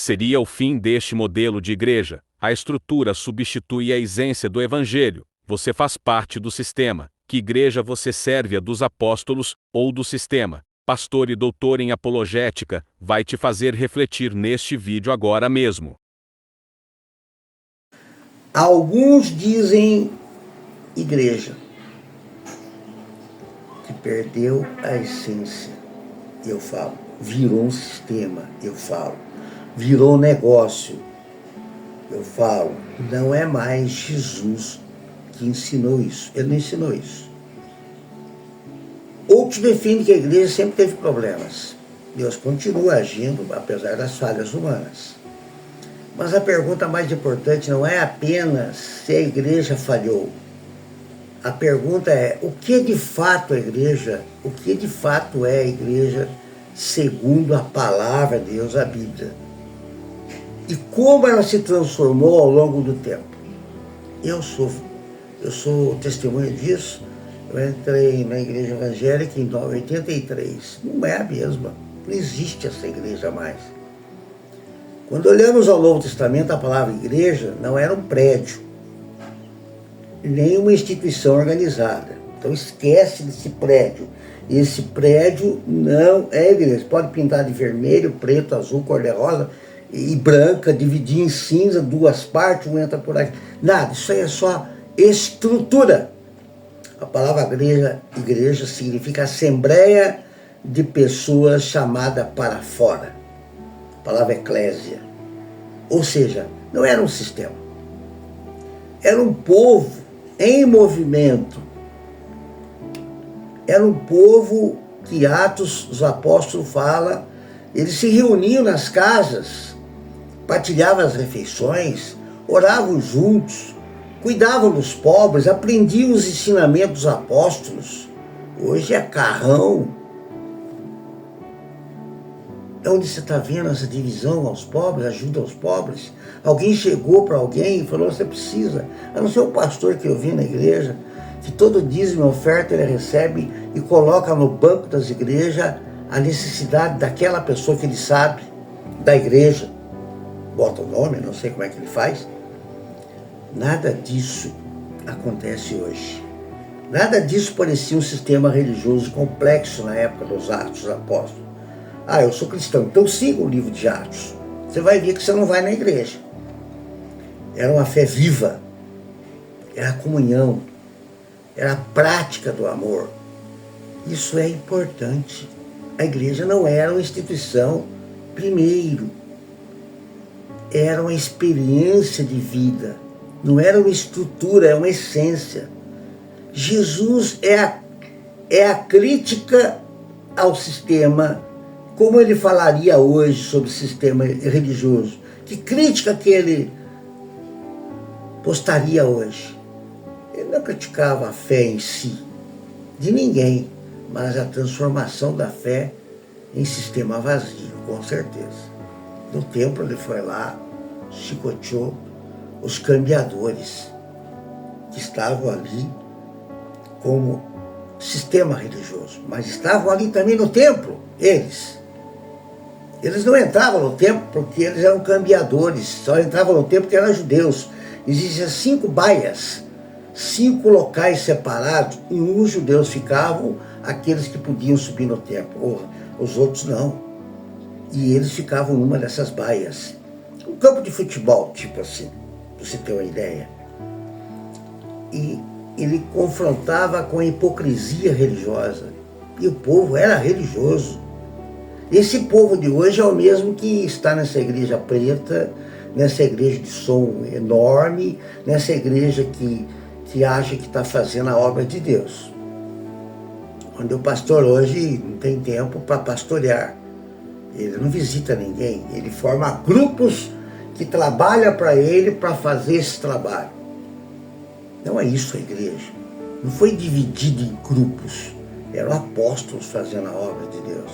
seria o fim deste modelo de igreja. A estrutura substitui a essência do evangelho. Você faz parte do sistema. Que igreja você serve, a dos apóstolos ou do sistema? Pastor e doutor em apologética vai te fazer refletir neste vídeo agora mesmo. Alguns dizem igreja que perdeu a essência. Eu falo, virou um sistema. Eu falo, virou um negócio. Eu falo, não é mais Jesus que ensinou isso. Ele não ensinou isso. Outros defendem que a igreja sempre teve problemas. Deus continua agindo, apesar das falhas humanas. Mas a pergunta mais importante não é apenas se a igreja falhou. A pergunta é, o que de fato a igreja, o que de fato é a igreja segundo a palavra de Deus, a Bíblia? E como ela se transformou ao longo do tempo? Eu sou testemunha disso. Eu entrei na igreja evangélica em 83. Não é a mesma. Não existe essa igreja mais. Quando olhamos ao Novo Testamento, a palavra igreja não era um prédio, nem uma instituição organizada. Então esquece desse prédio. Esse prédio não é igreja. Pode pintar de vermelho, preto, azul, cor-de-rosa e branca, dividir em cinza, duas partes, um entra por aqui. Nada, isso aí é só estrutura. A palavra igreja significa assembleia de pessoas chamada para fora. A palavra eclésia. Ou seja, não era um sistema. Era um povo em movimento. Era um povo que Atos dos Apóstolos fala, eles se reuniam nas casas, partilhavam as refeições, oravam juntos, cuidavam dos pobres, aprendiam os ensinamentos dos apóstolos. Hoje é carrão. É onde você está vendo essa divisão aos pobres, ajuda aos pobres. Alguém chegou para alguém e falou, você precisa. A não ser o pastor que eu vi na igreja, que todo dízimo e oferta ele recebe e coloca no banco das igrejas a necessidade daquela pessoa que ele sabe, da igreja. Bota o nome, não sei como é que ele faz. Nada disso acontece hoje. Nada disso parecia um sistema religioso complexo na época dos Atos dos Apóstolos. Ah, eu sou cristão, então siga o livro de Atos. Você vai ver que você não vai na igreja. Era uma fé viva. Era a comunhão. Era a prática do amor. Isso é importante. A igreja não era uma instituição, primeiro. Era uma experiência de vida. Não era uma estrutura, é uma essência. Jesus é a crítica ao sistema, como ele falaria hoje sobre o sistema religioso. Que crítica que ele postaria hoje? Ele não criticava a fé em si, de ninguém, mas a transformação da fé em sistema vazio, com certeza. No templo ele foi lá, chicoteou os cambiadores que estavam ali como sistema religioso, mas estavam ali também no templo, eles. Eles não entravam no templo porque eles eram cambiadores, só entravam no templo porque eram judeus. Existiam 5 baias, 5 locais separados, e os judeus ficavam aqueles que podiam subir no templo, os outros não. E eles ficavam numa dessas baias. Um campo de futebol, tipo assim, para você ter uma ideia. E ele confrontava com a hipocrisia religiosa. E o povo era religioso. Esse povo de hoje é o mesmo que está nessa igreja preta, nessa igreja de som enorme, nessa igreja que acha que está fazendo a obra de Deus. Quando o pastor hoje não tem tempo para pastorear. Ele não visita ninguém, ele forma grupos que trabalham para ele para fazer esse trabalho. Não é isso a igreja. Não foi dividida em grupos. Eram apóstolos fazendo a obra de Deus.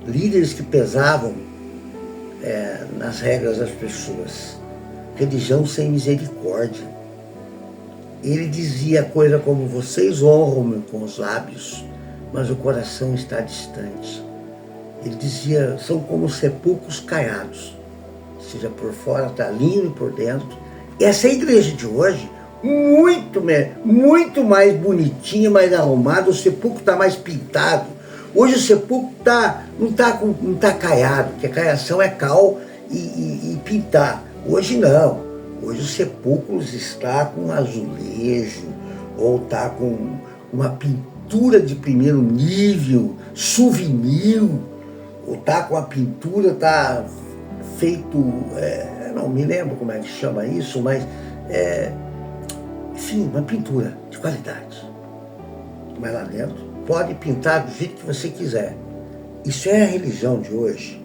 Líderes que pesavam nas regras das pessoas. Religião sem misericórdia. Ele dizia coisa como, vocês honram-me com os lábios, mas o coração está distante. Ele dizia, são como sepulcros caiados. Ou seja, por fora está lindo e por dentro. Essa é a igreja de hoje, muito mais bonitinha, mais arrumada, o sepulcro está mais pintado. Hoje o sepulcro não está caiado, porque a caiação é cal e pintar. Hoje não. Hoje os sepulcros está com azulejo, ou está com uma pintura de primeiro nível, souvenir, ou está com a pintura, está feito, não me lembro como é que chama isso, mas, enfim, uma pintura de qualidade. Mas lá dentro, pode pintar do jeito que você quiser. Isso é a religião de hoje.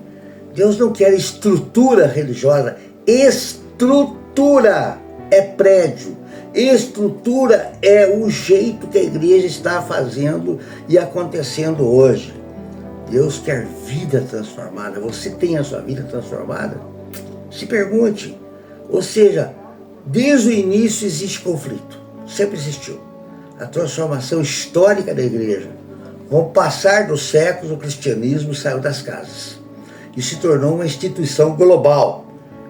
Deus não quer estrutura religiosa. Estrutura é prédio. Estrutura é o jeito que a igreja está fazendo e acontecendo hoje. Deus quer vida transformada. Você tem a sua vida transformada? Se pergunte. Ou seja, desde o início existe conflito. Sempre existiu. A transformação histórica da igreja. Com o passar dos séculos, o cristianismo saiu das casas e se tornou uma instituição global.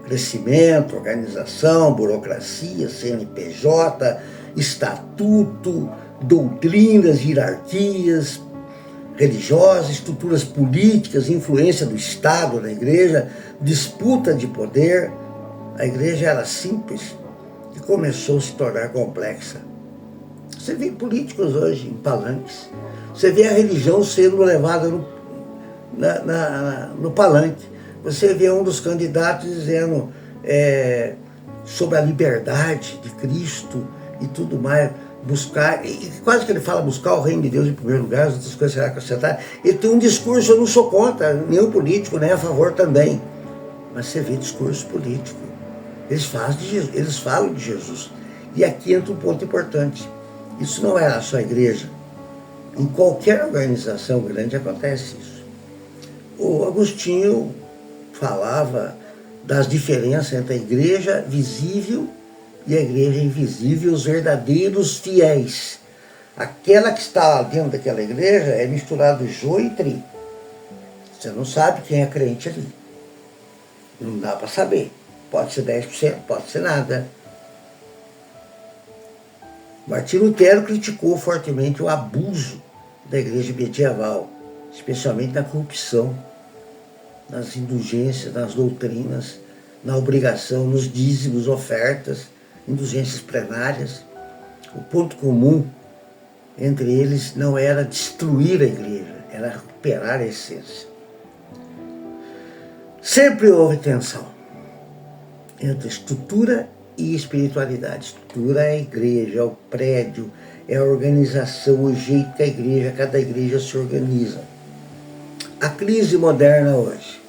Crescimento, organização, burocracia, CNPJ, estatuto, doutrinas, hierarquias religiosas, estruturas políticas, influência do Estado na igreja, disputa de poder. A igreja era simples e começou a se tornar complexa. Você vê políticos hoje em palanques. Você vê a religião sendo levada no palanque. Você vê um dos candidatos dizendo sobre a liberdade de Cristo e tudo mais, buscar, e quase que ele fala buscar o reino de Deus em primeiro lugar, as outras coisas será acrescentar. Ele tem um discurso, eu não sou contra, nenhum político, nem a favor também. Mas você vê discurso político. Eles falam de Jesus. E aqui entra um ponto importante. Isso não é a sua igreja. Em qualquer organização grande acontece isso. O Agostinho falava das diferenças entre a igreja visível e a igreja invisível, os verdadeiros fiéis. Aquela que está dentro daquela igreja é misturado joio e trigo. Você não sabe quem é crente ali. Não dá para saber. Pode ser 10%, pode ser nada. Martim Lutero criticou fortemente o abuso da igreja medieval, especialmente na corrupção, nas indulgências, nas doutrinas, na obrigação, nos dízimos, ofertas, indulgências plenárias. O ponto comum entre eles não era destruir a igreja, era recuperar a essência. Sempre houve tensão entre estrutura e espiritualidade. Estrutura é a igreja, é o prédio, é a organização, o jeito que cada igreja se organiza. A crise moderna hoje,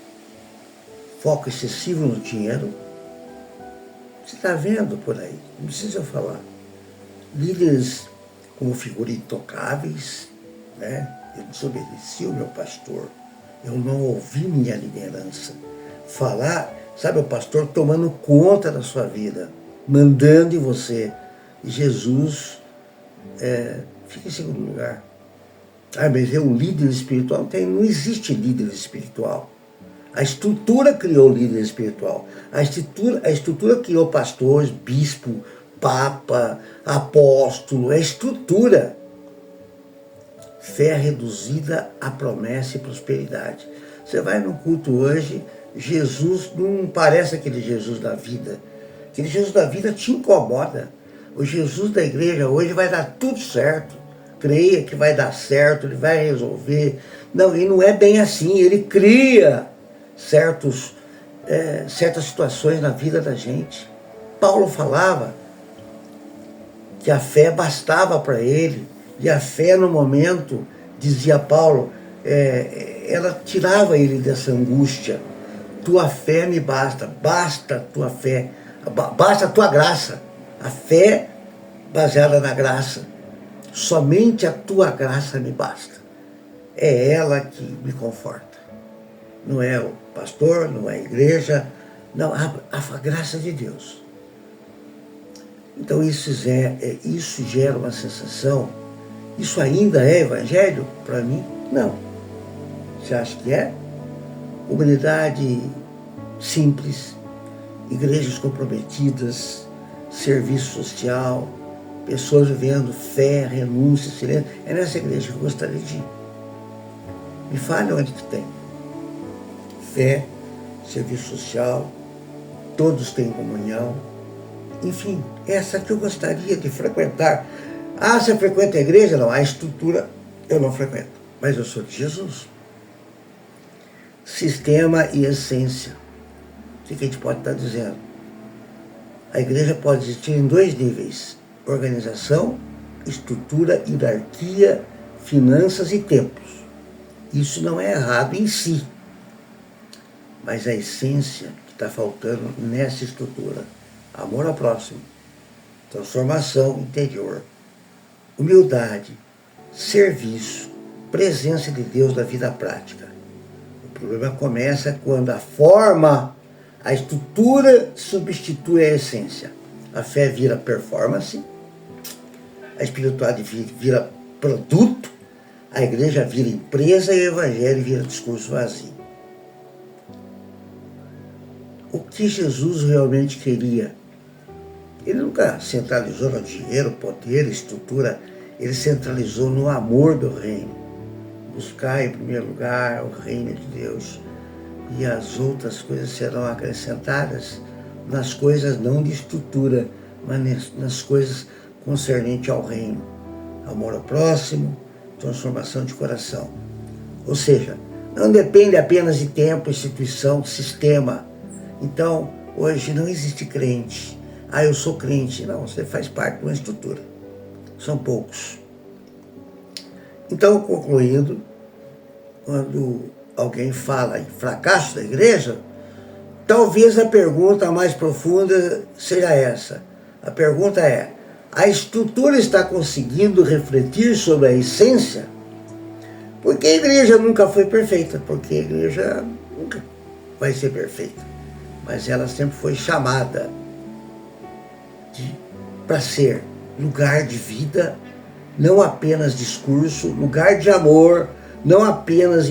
foco excessivo no dinheiro. Você está vendo por aí, não precisa falar. Líderes como figuras intocáveis, né? Eu desobedeci o meu pastor, eu não ouvi minha liderança falar, sabe, o pastor tomando conta da sua vida, mandando em você. E Jesus fica em segundo lugar. Mas é um líder espiritual? Não existe líder espiritual. A estrutura criou líder espiritual. A estrutura criou pastores, bispo, papa, apóstolo. É estrutura. Fé reduzida a promessa e prosperidade. Você vai no culto hoje, Jesus não parece aquele Jesus da vida. Aquele Jesus da vida te incomoda. O Jesus da igreja hoje vai dar tudo certo. Creia que vai dar certo, ele vai resolver. Não, e não é bem assim. Ele cria certas situações na vida da gente. Paulo falava que a fé bastava para ele. E a fé no momento, dizia Paulo, ela tirava ele dessa angústia. Tua fé me basta, basta a tua fé, basta a tua graça. A fé baseada na graça. Somente a tua graça me basta. É ela que me conforta. Não é o pastor, não é a igreja, não, a graça de Deus. Então isso gera uma sensação. Isso ainda é evangelho para mim? Não. Você acha que é? comunidade simples, igrejas comprometidas, serviço social, pessoas vivendo fé, renúncia, silêncio. É nessa igreja que eu gostaria de ir. Me fale onde que tem. Fé, serviço social, todos têm comunhão. Enfim, essa que eu gostaria de frequentar. Ah, você frequenta a igreja? Não, a estrutura eu não frequento, mas eu sou de Jesus. Sistema e essência. O que a gente pode estar dizendo? A igreja pode existir em 2 níveis: organização, estrutura, hierarquia, finanças e templos. Isso não é errado em si, mas a essência que está faltando nessa estrutura: amor ao próximo, transformação interior, humildade, serviço, presença de Deus na vida prática. O problema começa quando a forma, a estrutura substitui a essência. A fé vira performance, a espiritualidade vira produto, a igreja vira empresa e o evangelho vira discurso vazio. O que Jesus realmente queria? Ele nunca centralizou no dinheiro, poder, estrutura. Ele centralizou no amor do reino. Buscar em primeiro lugar o reino de Deus, e as outras coisas serão acrescentadas, nas coisas não de estrutura, mas nas coisas concernentes ao reino. Amor ao próximo, transformação de coração. Ou seja, não depende apenas de tempo, instituição, sistema. Então, hoje não existe crente. Ah, eu sou crente. Não, você faz parte de uma estrutura. São poucos. Então, concluindo, quando alguém fala em fracasso da igreja, talvez a pergunta mais profunda seja essa. A pergunta é: a estrutura está conseguindo refletir sobre a essência? Porque a igreja nunca foi perfeita, porque a igreja nunca vai ser perfeita, mas ela sempre foi chamada para ser lugar de vida, não apenas discurso, lugar de amor, não apenas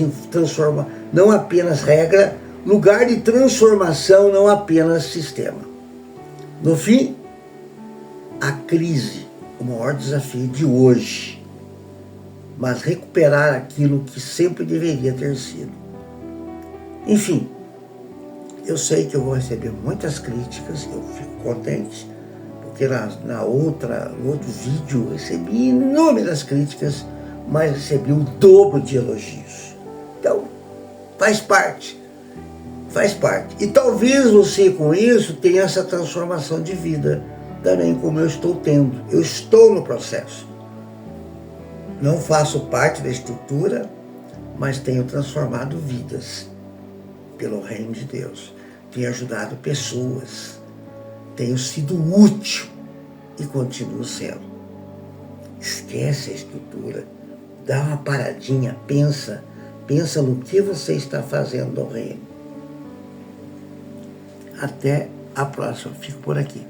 não apenas regra, lugar de transformação, não apenas sistema. No fim, a crise, o maior desafio de hoje, mas recuperar aquilo que sempre deveria ter sido. Enfim, eu sei que eu vou receber muitas críticas, eu fico contente, porque no outro vídeo eu recebi inúmeras críticas, mas recebi o dobro de elogios. Então, faz parte. E talvez você com isso tenha essa transformação de vida, também como eu estou tendo. Eu estou no processo. Não faço parte da estrutura, mas tenho transformado vidas pelo reino de Deus. Tenho ajudado pessoas. Tenho sido útil e continuo sendo. Esquece a estrutura. Dá uma paradinha, pensa no que você está fazendo no reino. Até a próxima. Fico por aqui.